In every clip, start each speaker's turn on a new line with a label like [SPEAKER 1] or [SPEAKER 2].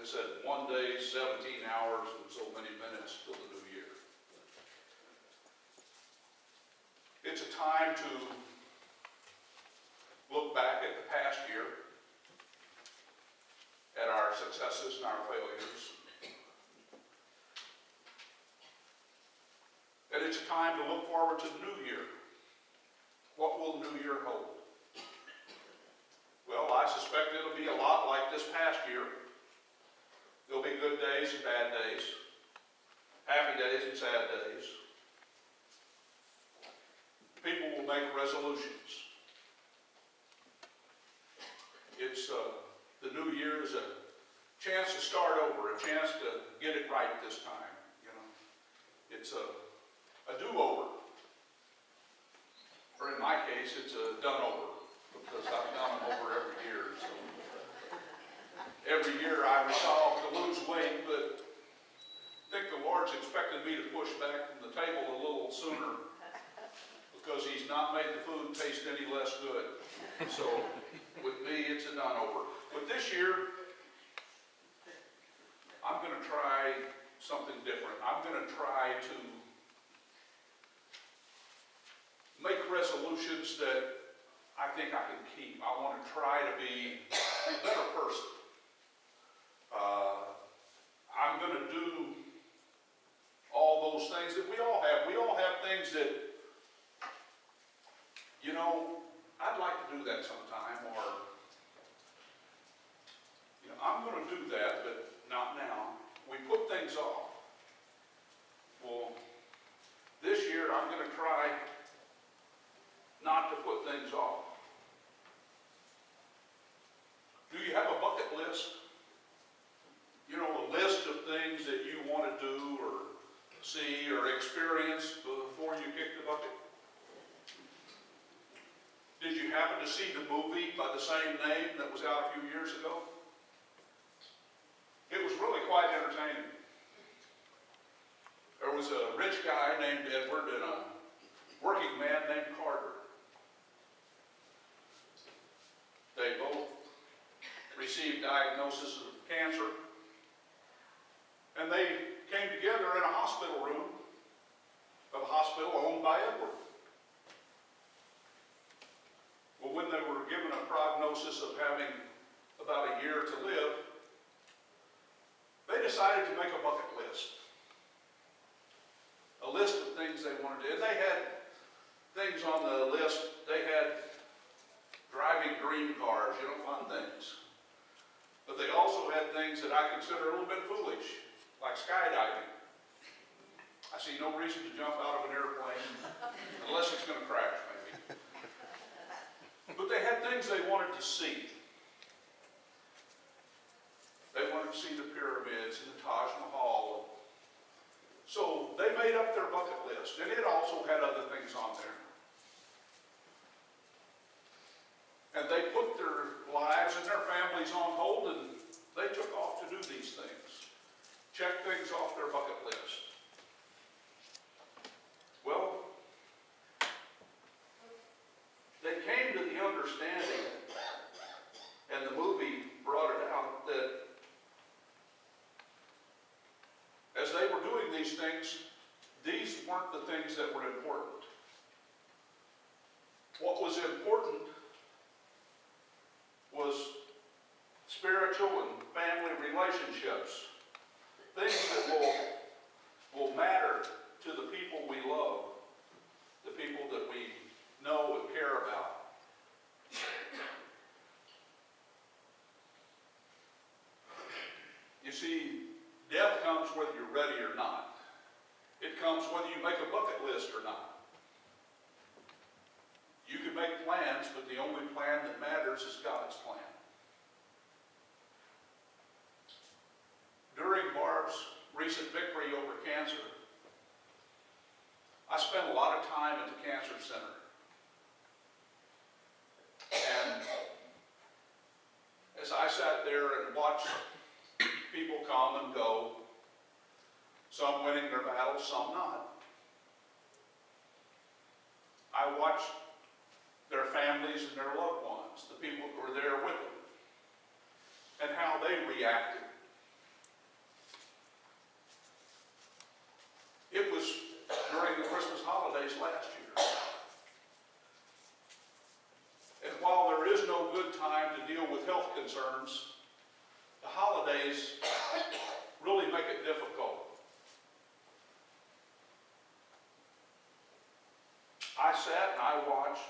[SPEAKER 1] it said 1 day, 17 hours, and so many minutes till the new year. It's a time to look back at the past year, at our successes and our failures. And it's a time to look forward to the new year. What will the new year hold? Well, I suspect it'll be a lot like this past year. There'll be good days and bad days, happy days and sad days. People will make resolutions. It's the new year is a chance to start over, a chance to get it right this time. You know, it's a do-over. Or in my case, it's a done-over, because I've done them over every year. So every year I resolve to lose weight, but I think the Lord's expected me to push back from the table a little sooner, because He's not made the food taste any less good. So with me, it's a done-over. But this year, I'm going to try something different. I'm going to try to make resolutions that I think I can keep. I want to try to be a better person. I'm going to do all those things that we all have. We all have things that, you know, I'd like to do that sometime, or, you know, I'm going to do that, but not now. We put things off. Well, this year I'm going to try not to put things off. Do you have a bucket list? You know, a list of things that you want to do or see or experience before you kick the bucket? Did you happen to see the movie by the same name that was out a few years ago? It was really quite entertaining. There was a rich guy named Edward and a working man named Carter. They both received diagnosis of cancer, and they came together in a hospital room of a hospital owned by Edward. Well, when they were given a prognosis of having about a year to live, they decided to make a bucket list. A list of things they wanted to do. And they had things on the list. They had driving dream cars, you know, fun things. But they also had things that I consider a little bit foolish, like skydiving. I see no reason to jump out of an airplane unless it's going to crash, maybe. But they had things they wanted to see. They wanted to see the pyramids and the Taj Mahal. So they made up their bucket list, and it also had other things on there. And they put their lives and their families on hold, and they took off to do these things. Check things off their bucket list. Well, they came to the understanding, and the movie brought it out, that as they were doing these things, these weren't the things that were important. What was important was spiritual and family relationships. Things that will matter to the people we love, the people that we know and care about. You see, death comes whether you're ready or not. It comes whether you make a bucket list or not. You can make plans, but the only plan that matters is God's plan. During Barb's recent victory over cancer, I spent a lot of time at the cancer center. And as I sat there and watched people come and go, some winning their battles, some not, I watched their families and their loved ones, the people who were there with them, and how they reacted last year. And while there is no good time to deal with health concerns, the holidays really make it difficult. I sat and I watched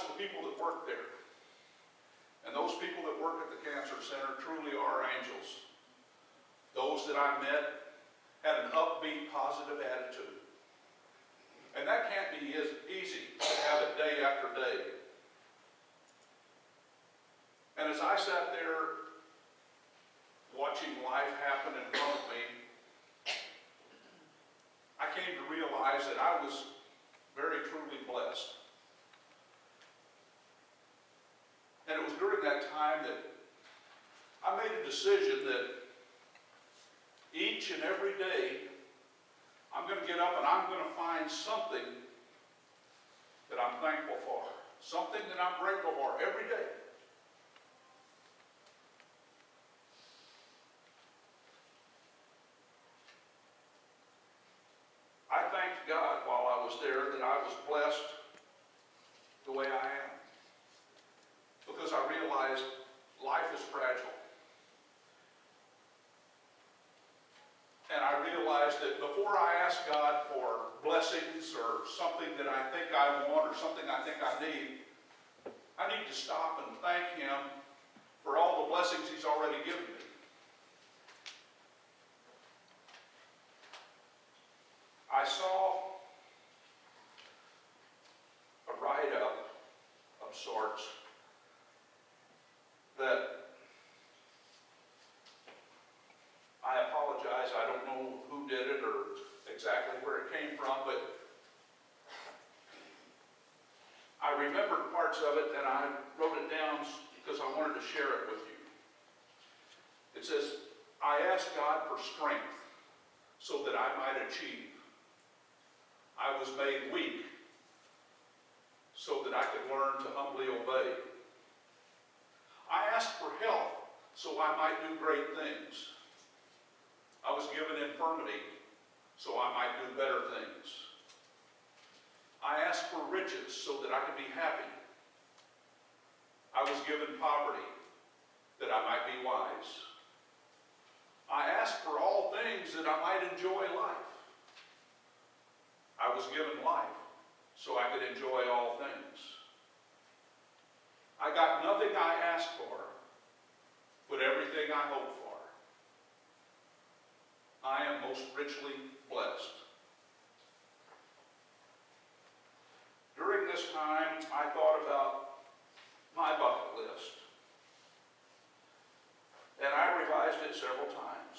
[SPEAKER 1] the people that work there. And those people that work at the Cancer Center truly are angels. Those that I met had an upbeat, positive attitude. And that can't be as easy to have it day after day. And as I sat there watching life happen in front of me, I came to realize that I was very truly blessed. And it was during that time that I made a decision that each and every day I'm going to get up and I'm going to find something that I'm thankful for, something that I'm grateful for every day. I thanked God while I was there that I was blessed the way I am, because I realized life is fragile. And I realized that before I ask God for blessings or something that I think I want or something I think I need to stop and thank Him for all the blessings He's already given me. I saw a write-up of sorts that I apologize, I don't know who did it or exactly where it came from, but I remembered parts of it and I wrote it down because I wanted to share it with you. It says, I asked God for strength so that I might achieve. I was made weak so that I could learn to humbly obey. I asked for health so I might do great things. I was given infirmity so I might do better things. I asked for riches so that I could be happy. I was given poverty that I might be wise. I asked for all things that I might enjoy life. I was given life so I could enjoy all things. I got nothing I asked for, but everything I hoped for. I am most richly blessed. During this time, I thought about my bucket list. And I revised it several times.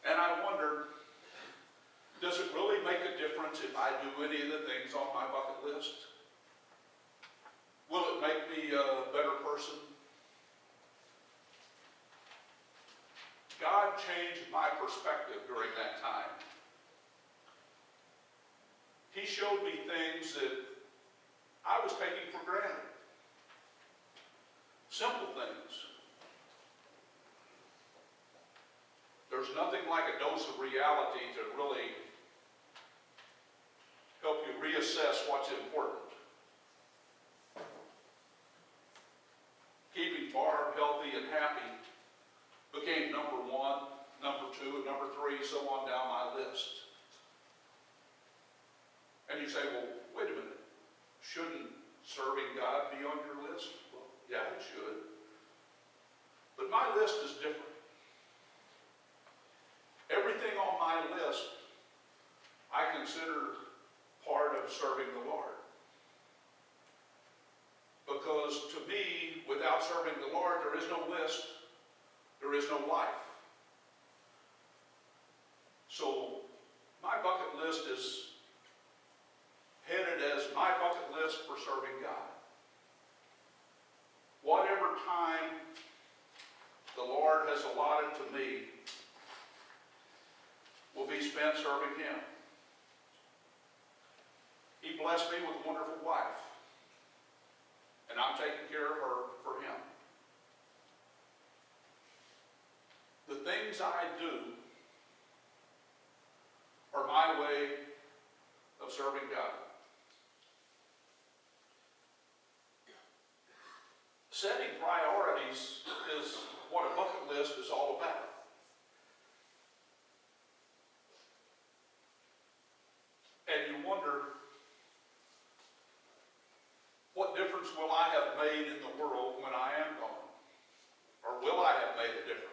[SPEAKER 1] And I wondered, does it really make a difference if I do any of the things on my bucket list? Will it make me a better person? God changed my perspective during that time. He showed me things that I was taking for granted. Simple things. There's nothing like a dose of reality to really help you reassess what's important. Keeping Barb healthy and happy became number one, number two, and number three, so on down my list. And you say, well, wait a minute. Shouldn't serving God be on your list? Well, yeah, it should. But my list is different. Everything on my list I consider part of serving the Lord. Because to me, without serving the Lord, there is no list, there is no life. So my bucket list is headed as my bucket list for serving God. Whatever time the Lord has allotted to me will be spent serving Him. He blessed me with a wonderful wife, and I'm taking care of her for Him. things I do are my way of serving God. Setting priorities is what a bucket list is all about. And you wonder, what difference will I have made in the world when I am gone? Or will I have made a difference?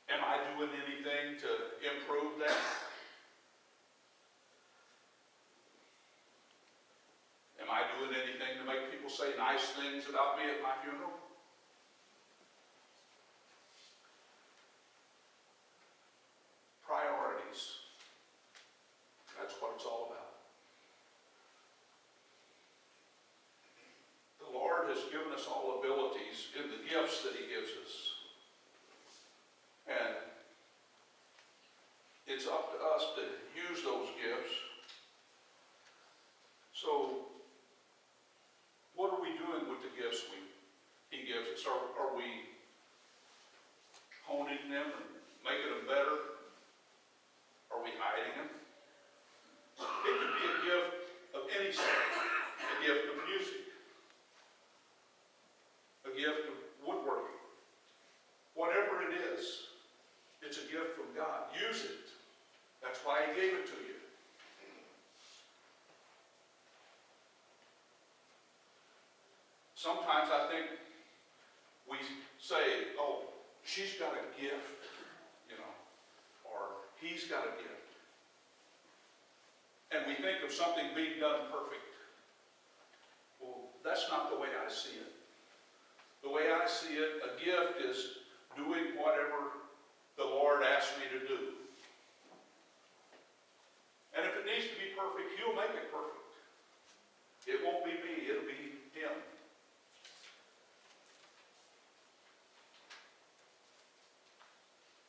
[SPEAKER 1] Am I doing anything to improve that? Am I doing anything to make people say nice things about me at my funeral? Priorities. That's what it's all about. The Lord has given us all abilities in the gifts that He gives us. And it's up to us to use those gifts. So, what are we doing with the gifts He gives us? Are we honing them and making them better? Are we hiding them? It could be a gift of any sort. A gift of music. A gift of woodworking. Whatever it is, it's a gift from God. Use it. That's why He gave it to you. Sometimes I think we say, oh, she's got a gift, or he's got a gift. And we think of something being done perfect. Well, that's not the way I see it. The way I see it, a gift is doing whatever the Lord asks me to do. And if it needs to be perfect, He'll make it perfect. It won't be me, it'll be Him.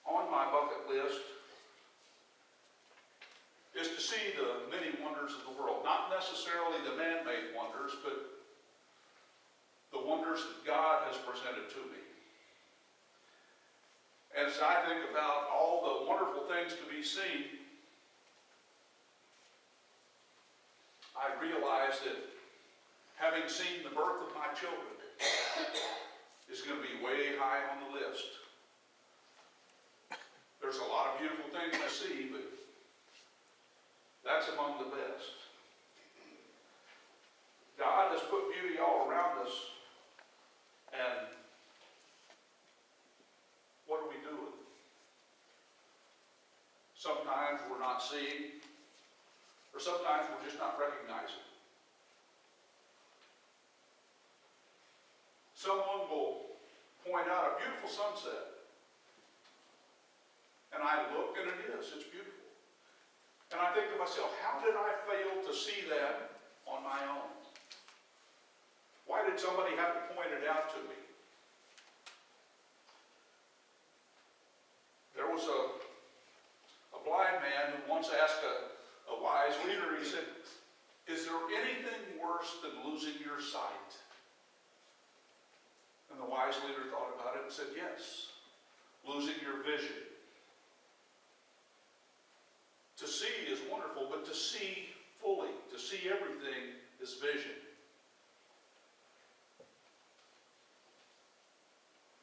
[SPEAKER 1] On my bucket list is to see the many wonders of the world. Not necessarily the man-made wonders, but the wonders that God has presented to me. As I think about all the wonderful things to be seen, I realize that having seen the birth of my children is going to be way high on the list. There's a lot of beautiful things to see, but that's among the best. God has put beauty all around us, and what are we doing? Sometimes we're not seeing, or sometimes we're just not recognizing. Someone will point out a beautiful sunset, and I look, and it's beautiful. And I think to myself, how did I fail to see that on my own? Why did somebody have to point it out to me? There was a blind man who once asked a wise leader, he said, is there anything worse than losing your sight? And the wise leader thought about it and said, yes, losing your vision. To see is wonderful, but to see fully, to see everything is vision.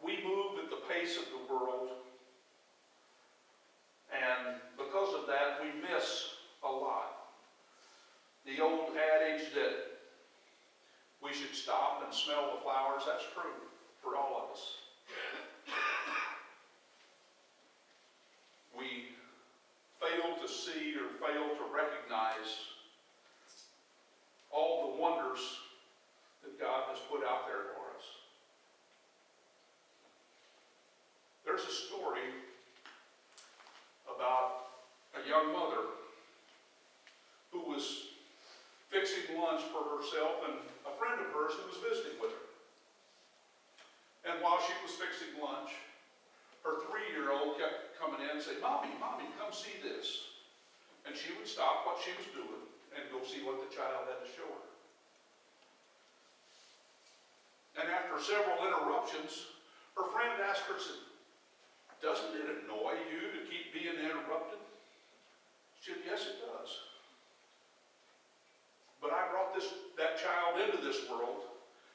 [SPEAKER 1] We move at the pace of the world, and because of that, we miss a lot. The old adage that we should stop and smell the flowers, that's true for all of us. We fail to see or fail to recognize all the wonders that God has put out there for us. There's a story about a young mother who was fixing lunch for herself and a friend of hers who was visiting with her. And while she was fixing lunch, her 3-year-old kept coming in and saying, Mommy, Mommy, come see this. And she would stop what she was doing and go see what the child had to show her. And after several interruptions, Her friend asked her, said, doesn't it annoy you to keep being interrupted? She said, yes, it does. But I brought that child into this world,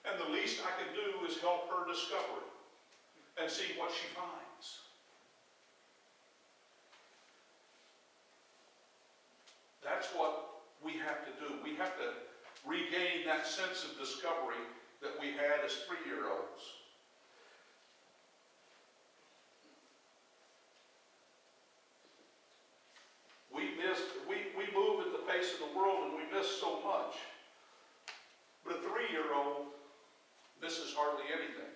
[SPEAKER 1] and the least I can do is help her discover it and see what she finds. That's what we have to do. We have to regain that sense of discovery that we had as 3-year-olds. We move at the pace of the world and we miss so much. But a 3-year-old misses hardly anything.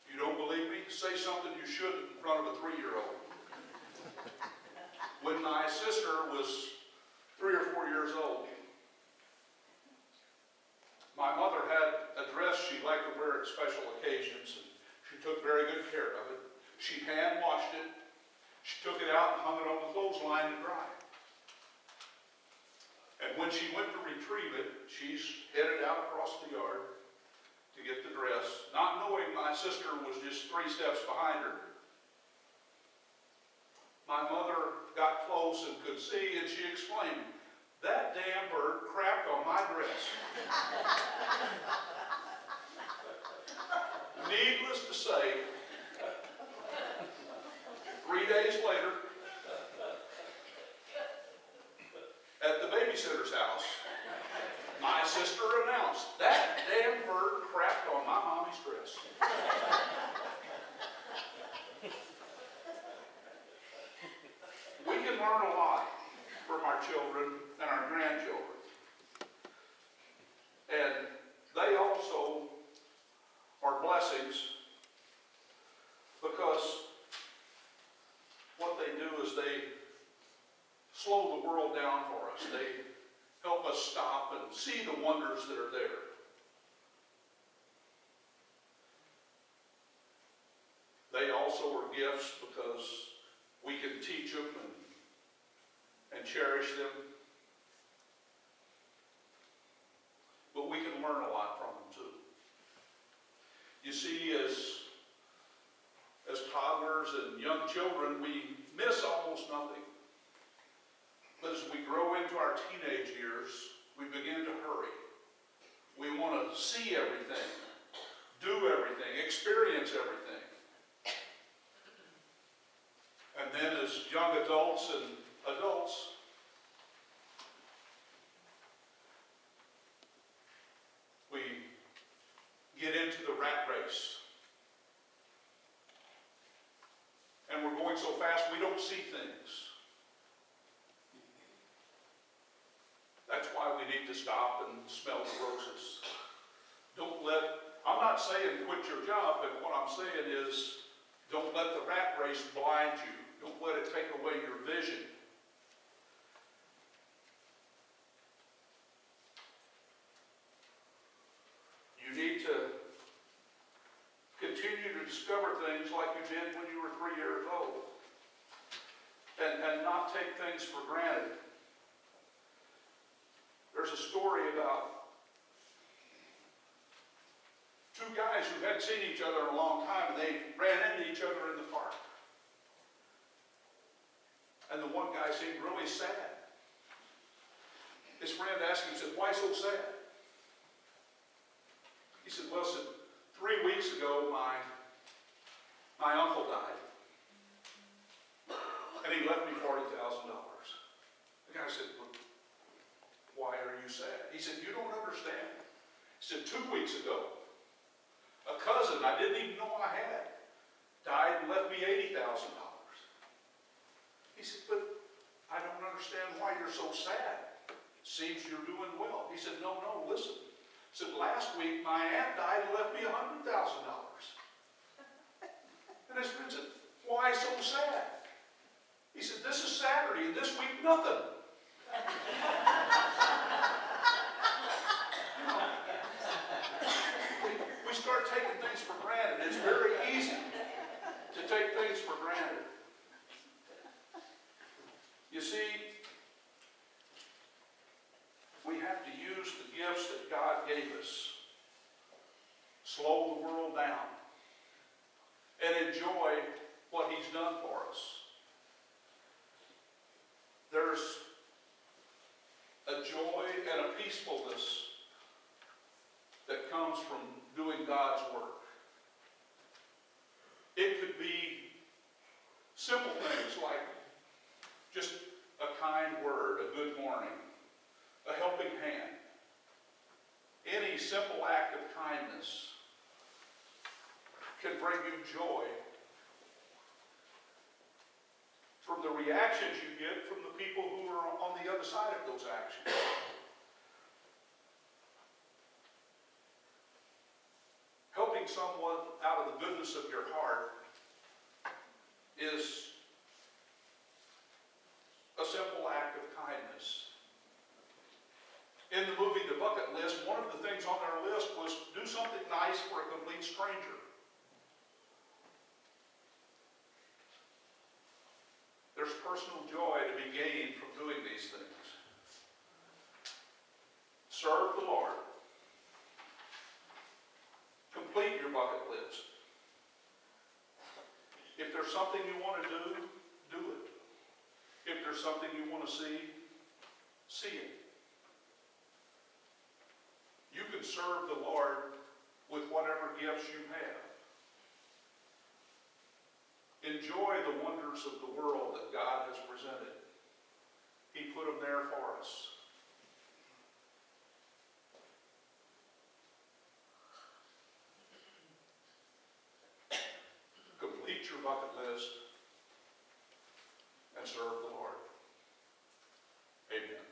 [SPEAKER 1] You don't believe me? Say something you shouldn't in front of a 3-year-old. When my sister was 3 or 4 years old, my mother had a dress she liked to wear at special occasions, and she took very good care of it. She hand washed it. She took it out and hung it on the clothesline to dry. And when she went to retrieve it, she's headed out across the yard to get the dress, not knowing my sister was just 3 steps behind her. My mother got close and could see, and she exclaimed, "That damn bird crapped on my dress." Needless to say, 3 days later, at the babysitter's house, my sister announced, "That damn bird crapped on my mommy's dress." We can learn a lot from our children and our grandchildren. And they also are blessings because what they do is they slow the world down for us. They help us stop and see the wonders that are there. They also are gifts because we can teach them and cherish them. But we can learn a lot from them too. You see, as toddlers and young children, we miss almost nothing. But as we grow into our teenage years, we begin to hurry. We want to see everything, do everything, experience everything. And then as young adults and adults, we get into the rat race. And we're going so fast we don't see things. That's why we need to stop and smell the roses. I'm not saying quit your job, but what I'm saying is don't let the rat race blind you. Don't let it take away your vision. You need to continue to discover things like you did when you were 3 years old. And not take things for granted. There's a story about 2 guys who hadn't seen each other in a long time, and they ran into each other in the park. And the one guy seemed really sad. His friend asked him, he said, "Why so sad?" He said, "Well, 3 weeks ago, my uncle died. And he left me $40,000. The guy said, "Well, why are you sad?" He said, "You don't understand." He said, 2 weeks ago, a cousin I didn't even know I had died and left me $80,000. He said, "But I don't understand why you're so sad. It seems you're doing well." He said, No, listen." He said, "Last week my aunt died and left me $100,000. And his friend said, "Why so sad?" He said, "This is Saturday and this week nothing." We start taking things for granted. It's very easy to take things for granted. You see, we have to use the gifts that God gave us slow the world down, and enjoy what He's done for us. There's a joy and a peacefulness that comes from doing God's work. It could be simple things like just a kind word, a good morning, a helping hand. Any simple act of kindness can bring you joy from the reactions you get from the people who are on the other side of those actions. Helping someone out of the goodness of your heart is a simple act of kindness. In the movie The Bucket List, one of the things on their list was do something nice for a complete stranger. There's personal joy to be gained from doing these things. Serve the Lord. Complete your bucket list. If there's something you want to do, do it. If there's something you want to see it. You can serve the Lord with whatever gifts you have. Enjoy the wonders of the world that God has presented. He put them there for us. Complete your bucket list and serve the Lord. Amen.